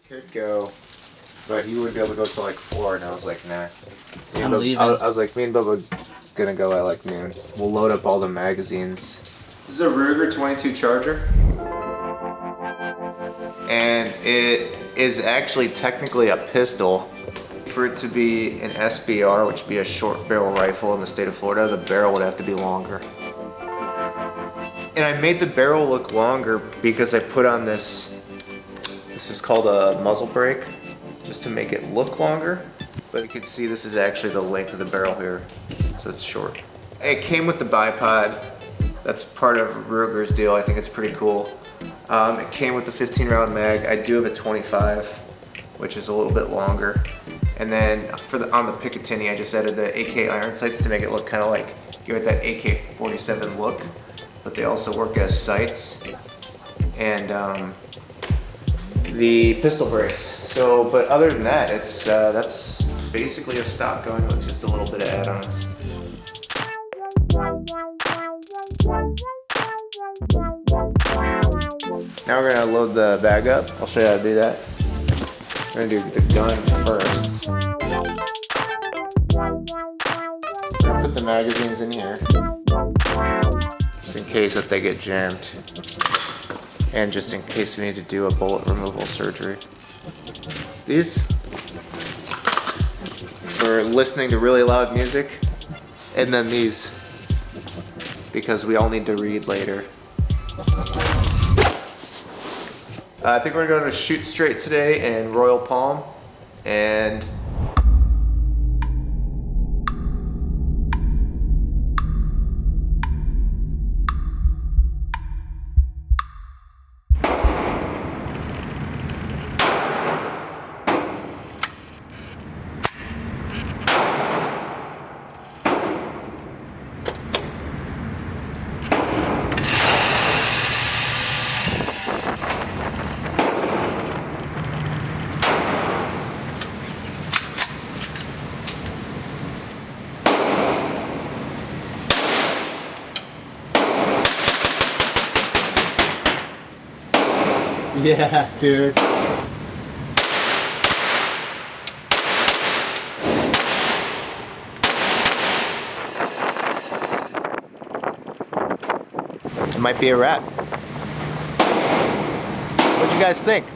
Could go, but he would be able to go to like 4, and I was like, nah. I'm leaving. I was like, me and Bubba gonna go at like noon. We'll load up all the magazines. This is a Ruger 22 Charger, and it is actually technically a pistol. For it to be an SBR, which would be a short barrel rifle in the state of Florida, the barrel would have to be longer. And I made the barrel look longer because I put on this is called a muzzle brake, just to make it look longer. But you can see this is actually the length of the barrel here, so it's short. It came with the bipod. That's part of Ruger's deal. I think it's pretty cool. It came with the 15 round mag. I do have a 25, which is a little bit longer. And then on the Picatinny, I just added the AK iron sights to make it look kind of like, give it that AK-47 look. But they also work as sights. And the pistol brace. So, but other than that, it's that's basically a stock gun with just a little bit of add-ons. Now we're gonna load the bag up. I'll show you how to do that. We're gonna do the gun first. We're gonna put the magazines in here, just in case that they get jammed, and just in case we need to do a bullet removal surgery. These for listening to really loud music, and then these because we all need to read later. I think we're going to shoot straight today in Royal Palm, and Yeah, dude. it might be a wrap. What'd you guys think?